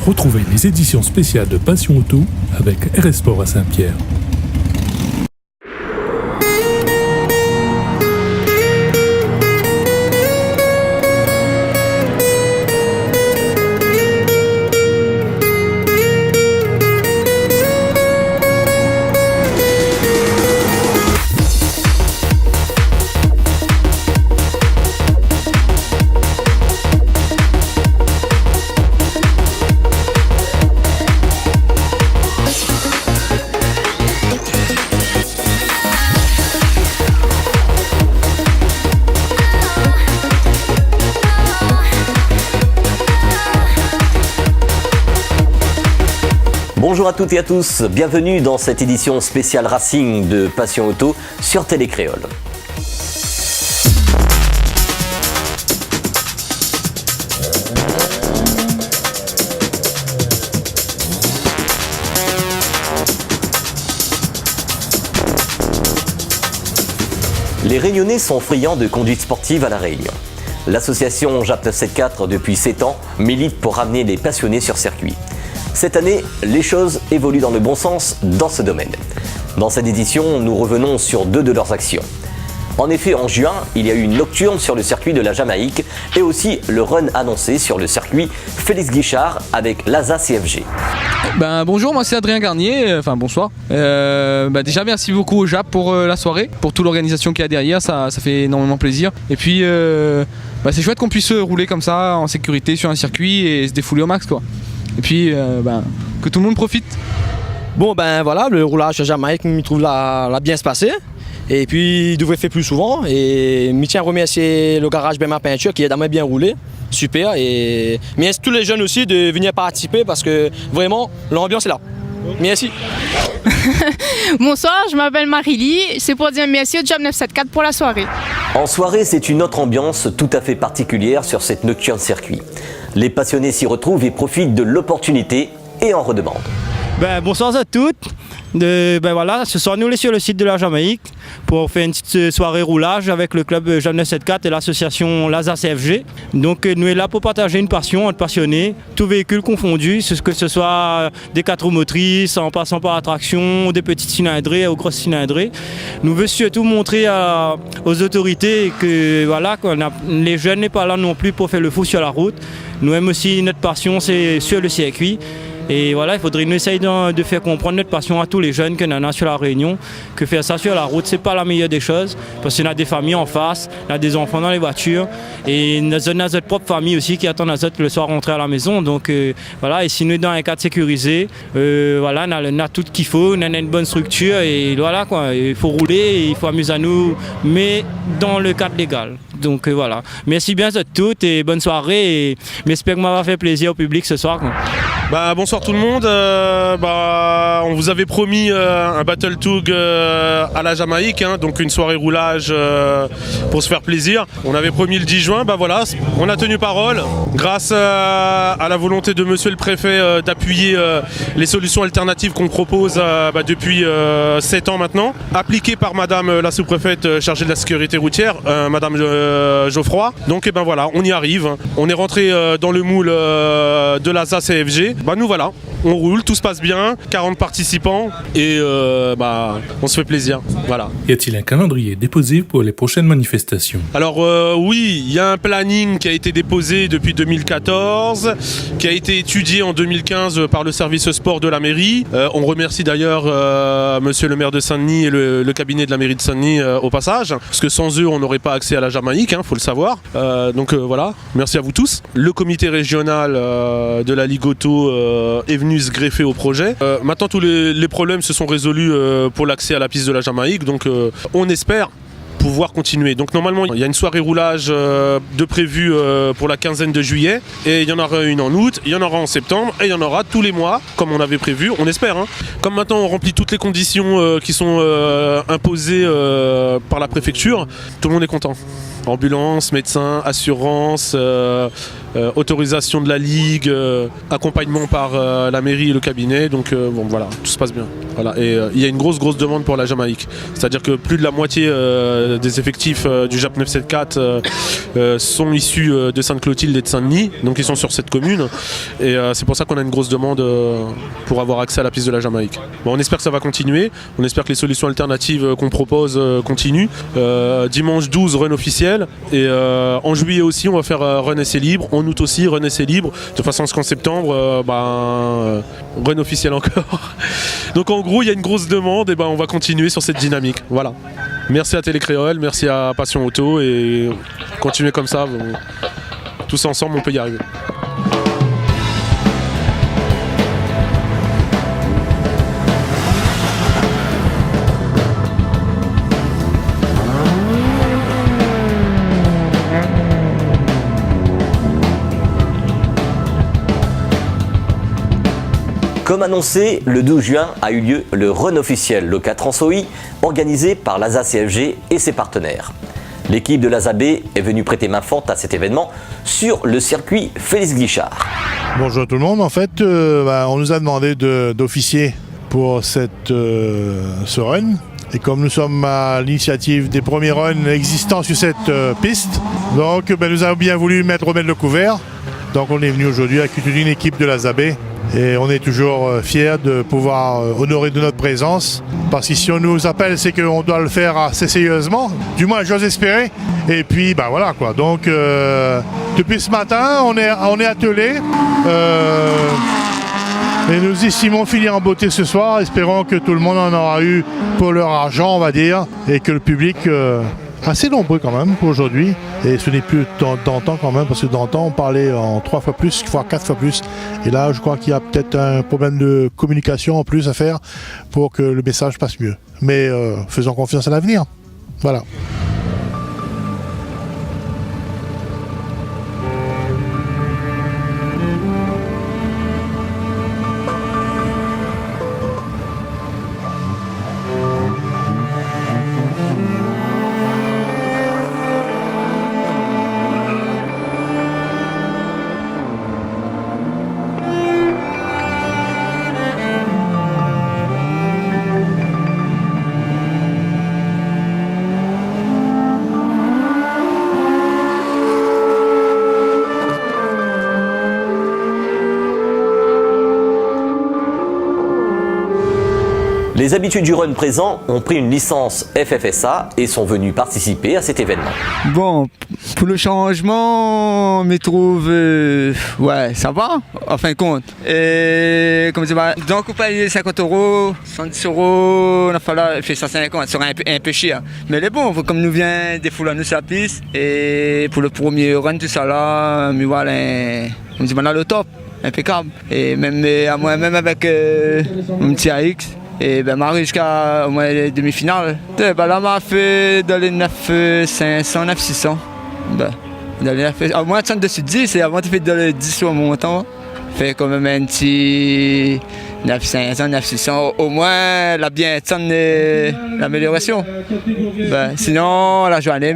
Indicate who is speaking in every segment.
Speaker 1: Retrouvez les éditions spéciales de Passion Auto avec RS Sport à Saint-Pierre.
Speaker 2: Bonjour à toutes et à tous, bienvenue dans cette édition spéciale Racing de Passion Auto sur Télé Créole. Les Réunionnais sont friands de conduite sportive à La Réunion. L'association JAP 974 depuis 7 ans milite pour ramener les passionnés sur circuit. Cette année, les choses évoluent dans le bon sens dans ce domaine. Dans cette édition, nous revenons sur 2 de leurs actions. En effet, en juin, il y a eu une nocturne sur le circuit de la Jamaïque et aussi le run annoncé sur le circuit Félix Guichard avec l'ASA CFG.
Speaker 3: Bonjour, moi c'est Adrien Garnier, bonsoir. Déjà merci beaucoup au JAP pour la soirée, pour toute l'organisation qu'il y a derrière, ça fait énormément plaisir. Et puis c'est chouette qu'on puisse rouler comme ça en sécurité sur un circuit et se défouler au max quoi. Et puis que tout le monde profite.
Speaker 4: Le roulage à Jamaïque, je trouve l'a bien se passer. Et puis il devrait faire plus souvent. Et je tiens à remercier le garage Bema Peinture qui est vraiment bien roulé. Super. Et merci tous les jeunes aussi de venir participer parce que vraiment l'ambiance est là. Merci.
Speaker 5: Bonsoir, je m'appelle Marie-Lie. C'est pour dire merci au JAP 974 pour la soirée.
Speaker 2: En soirée, c'est une autre ambiance tout à fait particulière sur cette nocturne circuit. Les passionnés s'y retrouvent et profitent de l'opportunité et en redemandent.
Speaker 6: Bonsoir à toutes. Ce soir, nous sommes sur le site de la Jamaïque pour faire une petite soirée roulage avec le club JAP 974 et l'association l'ASA CFG. Donc nous sommes là pour partager une passion entre passionnés, tous véhicules confondus, que ce soit des 4 roues motrices, en passant par la traction, des petites cylindrées aux grosses cylindrées. Nous voulons surtout montrer aux autorités que les jeunes n'est pas là non plus pour faire le fou sur la route. Nous aimons aussi notre passion, c'est sur le circuit. Et il faudrait nous essayer de faire comprendre notre passion à tous les jeunes que nous avons sur la Réunion, que faire ça sur la route, c'est pas la meilleure des choses, parce qu'on a des familles en face, on a des enfants dans les voitures, et on a notre propre famille aussi qui attend nous autres le soir rentrer à la maison. Donc et si nous sommes dans un cadre sécurisé, on a tout ce qu'il faut, on a une bonne structure, et il faut rouler, il faut amuser à nous, mais dans le cadre légal. Donc merci bien à toutes et bonne soirée, et j'espère que ça va faire plaisir au public ce soir.
Speaker 7: Bonsoir tout le monde, on vous avait promis un Battle Tug à la Jamaïque, donc une soirée roulage pour se faire plaisir. On avait promis le 10 juin, on a tenu parole grâce à la volonté de monsieur le préfet d'appuyer les solutions alternatives qu'on propose depuis 7 ans maintenant, appliquées par madame la sous-préfète chargée de la sécurité routière, madame Geoffroy. Donc on y arrive, on est rentré dans le moule de l'ASA CFG. On roule, tout se passe bien, 40 participants et on se fait plaisir. Voilà.
Speaker 1: Y a-t-il un calendrier déposé pour les prochaines manifestations ?
Speaker 7: Alors oui, il y a un planning qui a été déposé depuis 2014, qui a été étudié en 2015 par le service sport de la mairie. On remercie d'ailleurs monsieur le maire de Saint-Denis et le cabinet de la mairie de Saint-Denis au passage, parce que sans eux on n'aurait pas accès à la Jamaïque, faut le savoir. Merci à vous tous. Le comité régional de la Ligue Auto est venu se greffer au projet. Maintenant tous les problèmes se sont résolus pour l'accès à la piste de la Jamaïque, donc on espère pouvoir continuer. Donc normalement il y a une soirée roulage de prévue pour la quinzaine de juillet, et il y en aura une en août, il y en aura en septembre, et il y en aura tous les mois comme on avait prévu, on espère. Comme maintenant on remplit toutes les conditions qui sont imposées par la préfecture, tout le monde est content. Ambulance, médecin, assurance, autorisation de la Ligue, accompagnement par la mairie et le cabinet, donc tout se passe bien. Et il y a une grosse demande pour la Jamaïque, c'est-à-dire que plus de la moitié des effectifs du JAP 974 sont issus de Sainte-Clotilde et de Saint-Denis, donc ils sont sur cette commune. Et c'est pour ça qu'on a une grosse demande pour avoir accès à la piste de la Jamaïque. Bon, on espère que ça va continuer, on espère que les solutions alternatives qu'on propose continuent. Dimanche 12, run officiel, et en juillet aussi on va faire run essai libre, en août aussi run essai libre, de façon à ce qu'en septembre, run officiel encore. Donc en gros il y a une grosse demande, et on va continuer sur cette dynamique. Voilà. Merci à Télécréole, merci à Passion Auto, et continuez comme ça, tous ensemble on peut y arriver.
Speaker 2: Comme annoncé, le 12 juin a eu lieu le run officiel Loca Transoi, organisé par l'ASA CFG et ses partenaires. L'équipe de l'ASA B est venue prêter main forte à cet événement sur le circuit Félix Guichard.
Speaker 8: Bonjour tout le monde, en fait on nous a demandé d'officier pour ce run. Et comme nous sommes à l'initiative des premiers runs existants sur cette piste, donc nous avons bien voulu remettre le couvert. Donc on est venu aujourd'hui avec une équipe de l'ASA B. Et on est toujours fiers de pouvoir honorer de notre présence. Parce que si on nous appelle, c'est qu'on doit le faire assez sérieusement. Du moins, j'ose espérer. Et puis, voilà quoi. Donc, depuis ce matin, on est attelés. Et nous estimons finir en beauté ce soir. Espérons que tout le monde en aura eu pour leur argent, on va dire. Et que le public... assez nombreux quand même pour aujourd'hui, et ce n'est plus d'antan quand même, parce que d'antan on parlait en 3 fois plus, voire 4 fois plus, et là je crois qu'il y a peut-être un problème de communication en plus à faire pour que le message passe mieux. Mais faisons confiance à l'avenir. Voilà.
Speaker 2: Les habitués du run présents ont pris une licence FFSA et sont venus participer à cet événement.
Speaker 9: Bon, pour le changement, je trouve, ça va, en fin de compte. Et, comme je dis, donc on paye 50 €, 110 €, on a fallu faire 150, ça serait un peu cher. Mais les bon, comme nous vient des foules à nous sur la piste, et pour le premier run, tout ça là, mais voilà, comme je dis, on a le top, impeccable. Et même à moi-même avec mon petit AX. Et m'arrive jusqu'à au moins les demi-finales. Là, m'a fait dans les 9,500, 9,600. Dans les 9, au moins 32 sur 10, et avant de faire dans les 10 sur mon temps. Fait quand même un petit 9,500, 9,600. Au moins, la bien l'amélioration. Sinon, la journée,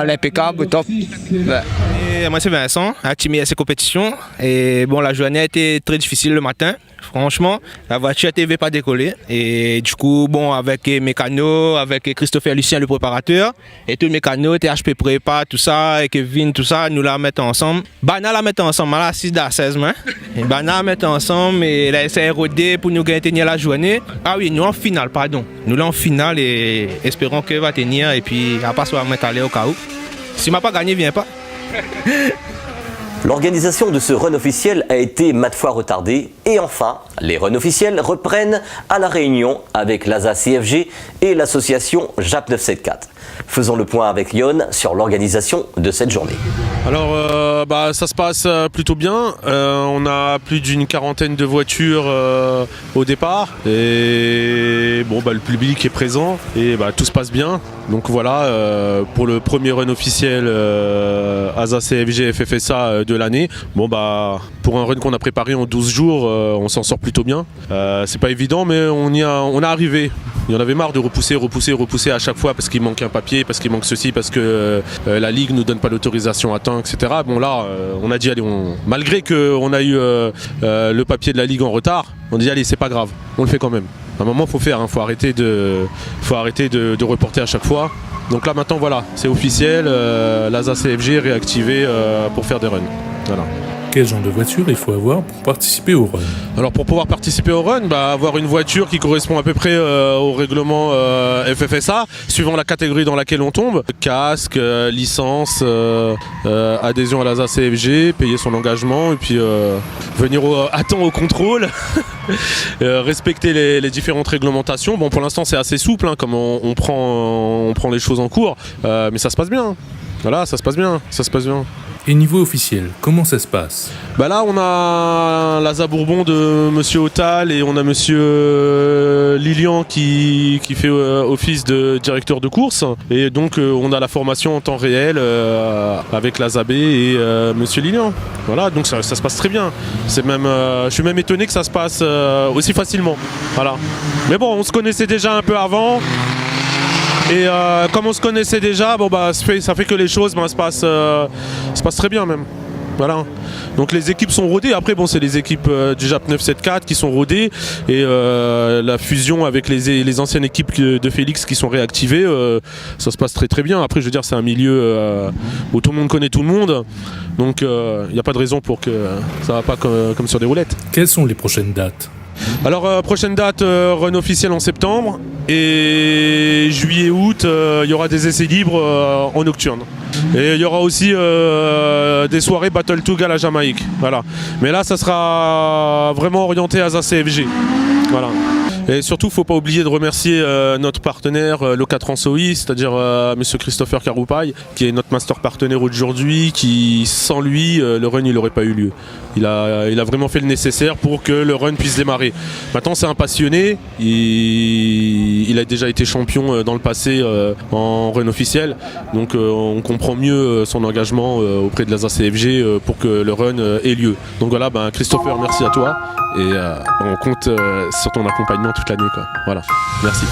Speaker 9: l'impeccable, au top.
Speaker 10: Et moi, c'est Vincent, actif à ces compétitions. Et bon, la journée a été très difficile le matin. Franchement, la voiture ne pas décoller. Et du coup, bon, avec Mécano, avec Christopher Lucien, le préparateur, et tous les mécanos, THP Prépa, tout ça, et Kevin, tout ça, nous la mettons ensemble. Bana la mettons ensemble, là, 6 à 16 mains. Et Bana la mettons ensemble, et là, c'est rodé pour nous gagner la journée. Ah oui, nous en finale, pardon. Nous là en finale, et espérons qu'elle va tenir, et puis à part ça, on va mettre aller au cas où. Si m'a pas gagné, viens pas.
Speaker 2: L'organisation de ce run officiel a été maintes fois retardée et enfin, les runs officiels reprennent à La Réunion avec l'ASA CFG et l'association JAP 974. Faisons le point avec Yon sur l'organisation de cette journée.
Speaker 7: Alors ça se passe plutôt bien, on a plus d'une quarantaine de voitures au départ et bon, le public est présent et tout se passe bien. Donc voilà, pour le premier run officiel ASA CFG FFSA de l'année, pour un run qu'on a préparé en 12 jours, on s'en sort plutôt bien. C'est pas évident mais on est arrivé. Il y en avait marre de repousser à chaque fois parce qu'il manque un papier, parce qu'il manque ceci, parce que la Ligue nous donne pas l'autorisation à temps, etc. Bon là, on a dit allez, malgré qu'on a eu le papier de la Ligue en retard, on dit allez, c'est pas grave, on le fait quand même. À un moment, faut faire, faut arrêter de reporter à chaque fois. Donc là maintenant voilà, c'est officiel, l'ASA CFG est réactivée pour faire des runs. Voilà.
Speaker 1: Quel genre de voiture il faut avoir pour participer au run?
Speaker 7: Alors pour pouvoir participer au run, avoir une voiture qui correspond à peu près au règlement FFSA, suivant la catégorie dans laquelle on tombe. Casque, licence, adhésion à l'ASA CFG, payer son engagement et puis venir à temps au contrôle, respecter les différentes réglementations. Bon pour l'instant c'est assez souple, hein, comme on prend les choses en cours, mais ça se passe bien. Voilà, ça se passe bien.
Speaker 1: Et niveau officiel, comment ça se passe?
Speaker 7: Là on a l'ASA Bourbon de Monsieur Otal et on a Monsieur Lilian qui fait office de directeur de course. Et donc on a la formation en temps réel avec l'ASA B et Monsieur Lilian. Voilà, donc ça se passe très bien. Je suis même étonné que ça se passe aussi facilement. Voilà. Mais bon, on se connaissait déjà un peu avant. Et comme on se connaissait déjà, ça fait que les choses se passent très bien même. Voilà. Donc les équipes sont rodées. Après c'est les équipes du JAP 974 qui sont rodées et la fusion avec les anciennes équipes de Félix qui sont réactivées, ça se passe très très bien. Après je veux dire c'est un milieu où tout le monde connaît tout le monde. Donc il n'y a pas de raison pour que ça ne va pas comme sur des roulettes.
Speaker 1: Quelles sont les prochaines dates?
Speaker 7: Alors prochaine date, run officiel en septembre et juillet-août il y aura des essais libres en nocturne. Et il y aura aussi des soirées Battle Tug à la Jamaïque. Voilà. Mais là ça sera vraiment orienté à ASA CFG. Voilà. Et surtout, il ne faut pas oublier de remercier notre partenaire Locatransoï, c'est-à-dire Monsieur Christopher Caroupaille, qui est notre master partenaire aujourd'hui, qui sans lui, le run il n'aurait pas eu lieu. Il a vraiment fait le nécessaire pour que le run puisse démarrer. Maintenant, c'est un passionné, il a déjà été champion dans le passé en run officiel, donc on comprend mieux son engagement auprès de l'ASA CFG pour que le run ait lieu. Donc voilà, Christopher, merci à toi et on compte sur ton accompagnement toute l'année, quoi. Voilà, merci.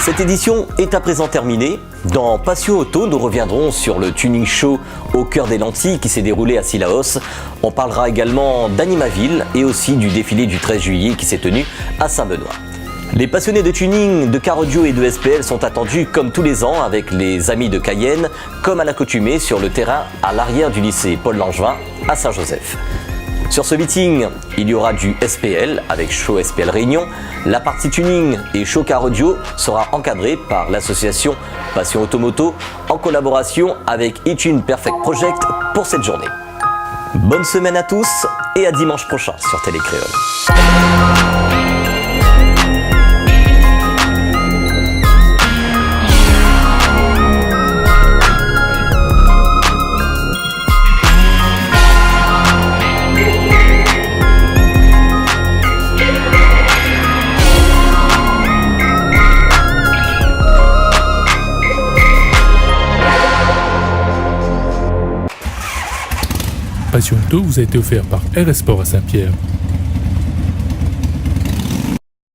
Speaker 2: Cette édition est à présent terminée. Dans Passion Auto, nous reviendrons sur le Tuning Show au cœur des lentilles qui s'est déroulé à Cilaos. On parlera également d'Animaville et aussi du défilé du 13 juillet qui s'est tenu à Saint-Benoît. Les passionnés de tuning, de car audio et de SPL sont attendus comme tous les ans avec les amis de Cayenne, comme à l'accoutumée sur le terrain à l'arrière du lycée Paul Langevin à Saint-Joseph. Sur ce meeting, il y aura du SPL avec Show SPL Réunion. La partie tuning et show car audio sera encadrée par l'association Passion Automoto en collaboration avec eTune Perfect Project pour cette journée. Bonne semaine à tous et à dimanche prochain sur Télé Créole.
Speaker 1: Passion Auto vous a été offert par RS Sport à Saint-Pierre.